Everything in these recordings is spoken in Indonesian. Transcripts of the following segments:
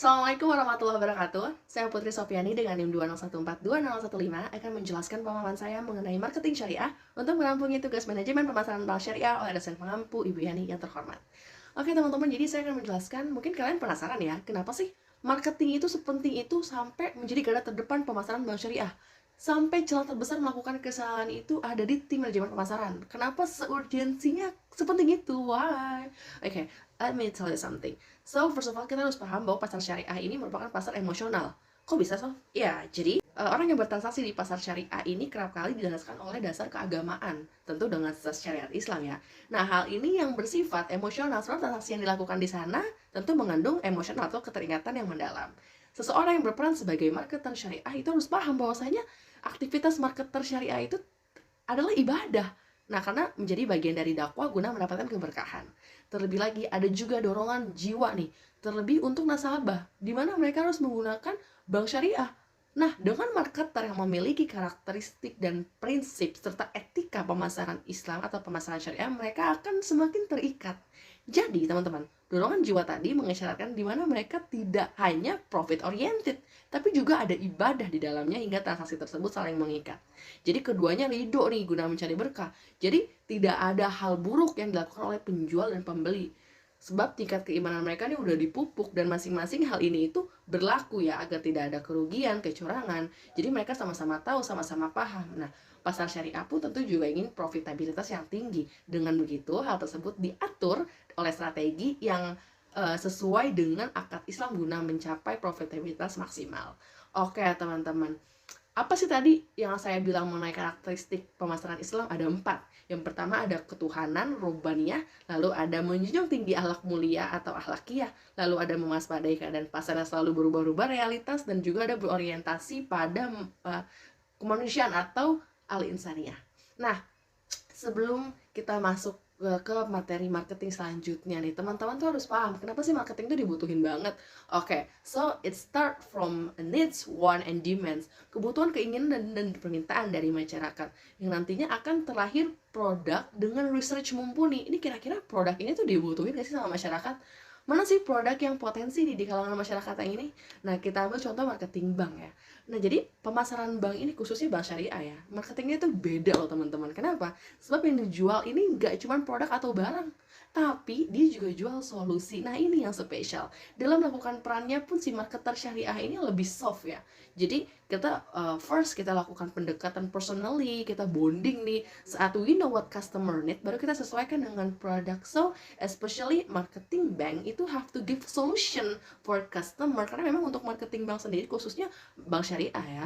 Assalamualaikum warahmatullahi wabarakatuh. Saya Putri Sofiani dengan NIM 201420015 akan menjelaskan pemahaman saya mengenai marketing syariah untuk merampungi tugas manajemen pemasaran bank syariah oleh dosen pengampu Ibu Yani yang terhormat. Oke teman-teman, jadi saya akan menjelaskan, mungkin kalian penasaran ya, kenapa sih marketing itu sepenting itu sampai menjadi garda terdepan pemasaran bank syariah? Sampai celah terbesar melakukan kesalahan itu ada di tim manajemen pemasaran. Kenapa seurgensinya sepenting itu? Why? Oke, let me tell you something. So, first of all, kita harus paham bahwa pasar syariah ini merupakan pasar emosional. Kok bisa, so? Ya, jadi orang yang bertransaksi di pasar syariah ini kerap kali didasarkan oleh dasar keagamaan, tentu dengan asas syariat Islam ya. Nah, hal ini yang bersifat emosional, sebab transaksi yang dilakukan di sana tentu mengandung emosional atau keterikatan yang mendalam. Seseorang yang berperan sebagai marketer syariah itu harus paham bahwasanya aktivitas marketer syariah itu adalah ibadah. Nah, karena menjadi bagian dari dakwah guna mendapatkan keberkahan. Terlebih lagi ada juga dorongan jiwa nih, terlebih untuk nasabah, di mana mereka harus menggunakan bank syariah. Nah, dengan marketer yang memiliki karakteristik dan prinsip serta etika pemasaran Islam atau pemasaran syariah, mereka akan semakin terikat. Jadi, teman-teman, dorongan jiwa tadi mengisyaratkan di mana mereka tidak hanya profit oriented, tapi juga ada ibadah di dalamnya hingga transaksi tersebut saling mengikat. Jadi keduanya ridho nih guna mencari berkah. Jadi tidak ada hal buruk yang dilakukan oleh penjual dan pembeli. Sebab tingkat keimanan mereka ini udah dipupuk dan masing-masing hal ini itu berlaku ya agar tidak ada kerugian, kecurangan. Jadi mereka sama-sama tahu, sama-sama paham. Nah, pasar syariah pun tentu juga ingin profitabilitas yang tinggi. Dengan begitu, hal tersebut diatur oleh strategi yang sesuai dengan akad Islam guna mencapai profitabilitas maksimal. Oke teman-teman, apa sih tadi yang saya bilang mengenai karakteristik pemasaran Islam? Ada 4. Yang pertama ada ketuhanan, rubaniyah, lalu ada menjunjung tinggi akhlak mulia atau akhlakiyah, lalu ada mewaspadai keadaan pasar yang selalu berubah-ubah realitas, dan juga ada berorientasi pada kemanusiaan atau al-insaniyah. Nah, sebelum kita masuk ke materi marketing selanjutnya nih, teman-teman tuh harus paham kenapa sih marketing tuh dibutuhin banget. Oke, so it start from needs, want, and demands, kebutuhan, keinginan, dan permintaan dari masyarakat yang nantinya akan terlahir produk dengan research mumpuni. Ini kira-kira produk ini tuh dibutuhin gak sih sama masyarakat? Mana sih produk yang potensi nih di kalangan masyarakat yang ini? Nah, kita ambil contoh marketing bank ya. Nah, jadi pemasaran bank ini khususnya bank syariah ya, marketingnya tuh beda loh teman-teman. Kenapa? Sebab yang dijual ini nggak cuma produk atau barang, tapi dia juga jual solusi. Nah, ini yang spesial. Dalam melakukan perannya pun si marketer syariah ini lebih soft ya. Jadi kita first kita lakukan pendekatan personally, kita bonding nih. Saat we know what customer need, baru kita sesuaikan dengan produk. So, especially marketing bank itu have to give solution for customer, karena memang untuk marketing bank sendiri khususnya bank syariah ya,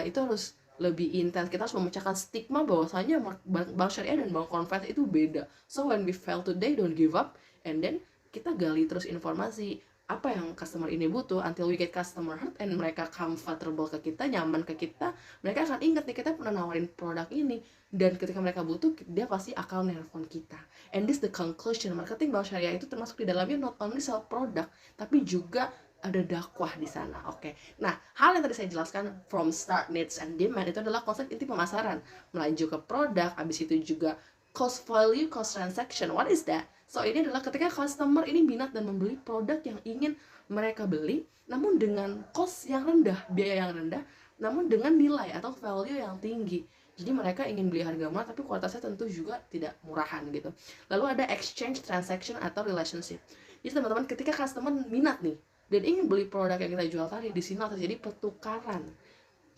itu harus lebih intens. Kita harus memecahkan stigma bahwasanya bank syariah dan bank konvensi itu beda. So when we fail today, don't give up, and then kita gali terus informasi apa yang customer ini butuh until we get customer heart and mereka comfortable ke kita, nyaman ke kita. Mereka akan ingat nih kita pernah nawarin produk ini, dan ketika mereka butuh dia pasti akan nelpon kita. And this the conclusion, marketing bank syariah itu termasuk di dalamnya not only sell produk tapi juga ada dakwah di sana. Oke. Nah, hal yang tadi saya jelaskan from start, needs, and demand itu adalah konsep inti pemasaran. Melaju ke produk, habis itu juga cost value, cost transaction. What is that? So, ini adalah ketika customer ini minat dan membeli produk yang ingin mereka beli, namun dengan cost yang rendah, biaya yang rendah, namun dengan nilai atau value yang tinggi. Jadi mereka ingin beli harga murah tapi kualitasnya tentu juga tidak murahan gitu. Lalu ada exchange transaction atau relationship. Jadi teman-teman, ketika customer minat nih dan ingin beli produk yang kita jual tadi, di sini terjadi pertukaran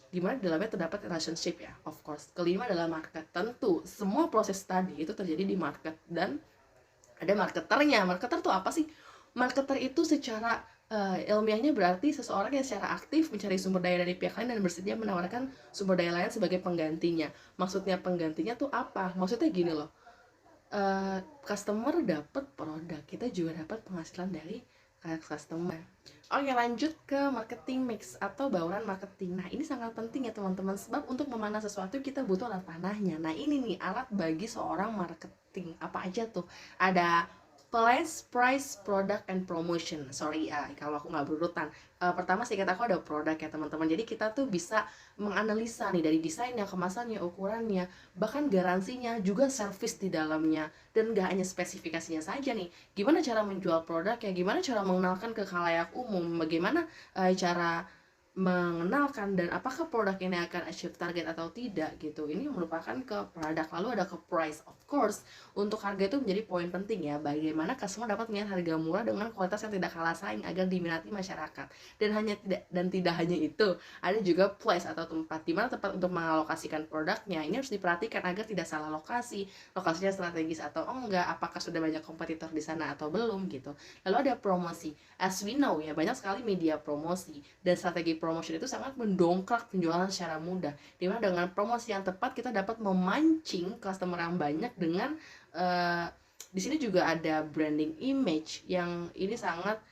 di mana di dalamnya terdapat relationship ya, of course. Kelima adalah market. Tentu semua proses tadi itu terjadi di market dan ada marketernya. Marketer tuh apa sih? Marketer itu secara ilmiahnya berarti seseorang yang secara aktif mencari sumber daya dari pihak lain dan bersedia menawarkan sumber daya lain sebagai penggantinya. Maksudnya penggantinya tuh apa? Maksudnya gini loh, customer dapat produk, kita juga dapat penghasilan dari customer. Oke, lanjut ke marketing mix atau bauran marketing. Nah, ini sangat penting ya teman-teman, sebab untuk memanah sesuatu kita butuh alat panahnya. Nah, ini nih alat bagi seorang marketing. Apa aja tuh? Ada Place, price, product, and promotion. Sorry ya, kalau aku nggak berurutan. Pertama singkat aku ada produk ya teman-teman. Jadi kita tuh bisa menganalisa nih dari desainnya, kemasannya, ukurannya, bahkan garansinya, juga service di dalamnya. Dan nggak hanya spesifikasinya saja nih. Gimana cara menjual produknya, gimana cara mengenalkan ke khalayak umum, bagaimana cara mengenalkan dan apakah produk ini akan achieve target atau tidak gitu. Ini merupakan ke produk. Lalu ada ke price, of course. Untuk harga itu menjadi poin penting ya. Bagaimana customer dapat melihat harga murah dengan kualitas yang tidak kalah saing agar diminati masyarakat. Dan tidak hanya itu, ada juga place atau tempat, di mana tempat untuk mengalokasikan produknya. Ini harus diperhatikan agar tidak salah lokasi. Lokasinya strategis atau enggak, apakah sudah banyak kompetitor di sana atau belum gitu. Lalu ada promosi. As we know ya, banyak sekali media promosi dan strategi promotion itu sangat mendongkrak penjualan secara mudah. Dimana dengan promosi yang tepat kita dapat memancing customer yang banyak dengan di sini juga ada branding image yang ini sangat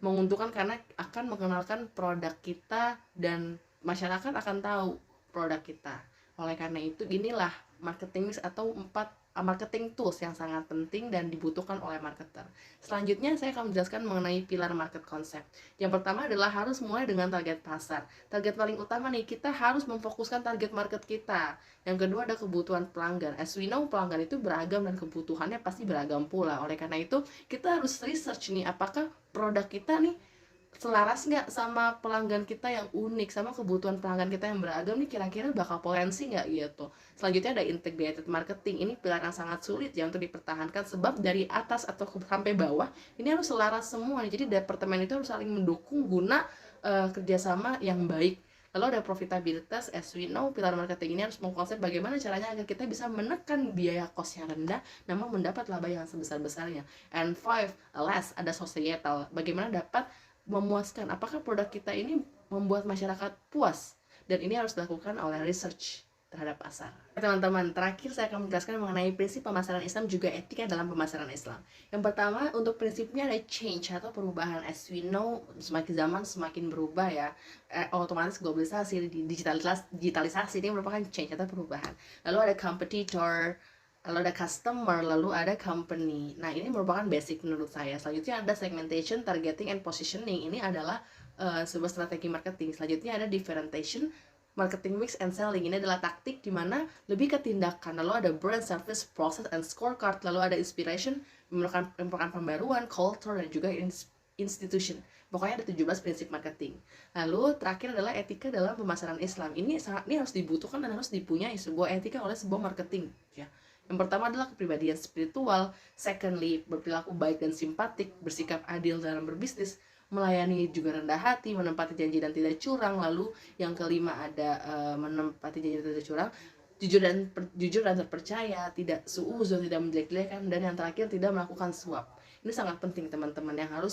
menguntungkan karena akan mengenalkan produk kita dan masyarakat akan tahu produk kita. Oleh karena itu inilah marketing mix atau 4 marketing tools yang sangat penting dan dibutuhkan oleh marketer. Selanjutnya saya akan menjelaskan mengenai pilar market concept. Yang pertama adalah harus mulai dengan target pasar. Target paling utama nih, kita harus memfokuskan target market kita. Yang kedua ada kebutuhan pelanggan. As we know, pelanggan itu beragam dan kebutuhannya pasti beragam pula. Oleh karena itu kita harus research nih, apakah produk kita nih selaras nggak sama pelanggan kita yang unik, sama kebutuhan pelanggan kita yang beragam nih, kira-kira bakal potensi nggak gitu. Selanjutnya ada integrated marketing. Ini pilar yang sangat sulit ya untuk dipertahankan, sebab dari atas atau sampai bawah ini harus selaras semua nih. Jadi departemen itu harus saling mendukung guna kerjasama yang baik. Lalu ada profitabilitas. As we know, pilar marketing ini harus mengkonsep bagaimana caranya agar kita bisa menekan biaya cost yang rendah namun mendapat laba yang sebesar-besarnya. And five, last, ada societal. Bagaimana dapat memuaskan, apakah produk kita ini membuat masyarakat puas, dan ini harus dilakukan oleh research terhadap pasar. Teman-teman, terakhir saya akan menjelaskan mengenai prinsip pemasaran Islam juga etika dalam pemasaran Islam. Yang pertama, untuk prinsipnya ada change atau perubahan. As we know, semakin zaman semakin berubah ya, otomatis globalisasi, digitalisasi ini merupakan change atau perubahan. Lalu ada competitor, lalu ada customer, lalu ada company. Nah, ini merupakan basic menurut saya. Selanjutnya ada segmentation, targeting, and positioning. Ini adalah sebuah strategi marketing. Selanjutnya ada differentiation, marketing mix, and selling. Ini adalah taktik di mana lebih ke tindakan. Lalu ada brand, service, process, and scorecard. Lalu ada inspiration, merupakan pembaruan, culture, dan juga institution. Pokoknya ada 17 prinsip marketing. Lalu terakhir adalah etika dalam pemasaran Islam. Ini harus dibutuhkan dan harus dipunyai sebuah etika oleh sebuah marketing ya. Yang pertama adalah kepribadian spiritual, secondly berperilaku baik dan simpatik, bersikap adil dalam berbisnis, melayani juga rendah hati, menempati janji dan tidak curang. Lalu yang kelima ada menempati janji dan tidak curang, jujur dan terpercaya, tidak suuzon, tidak menjelek-jelekan, dan yang terakhir tidak melakukan suap. Ini sangat penting teman-teman yang harus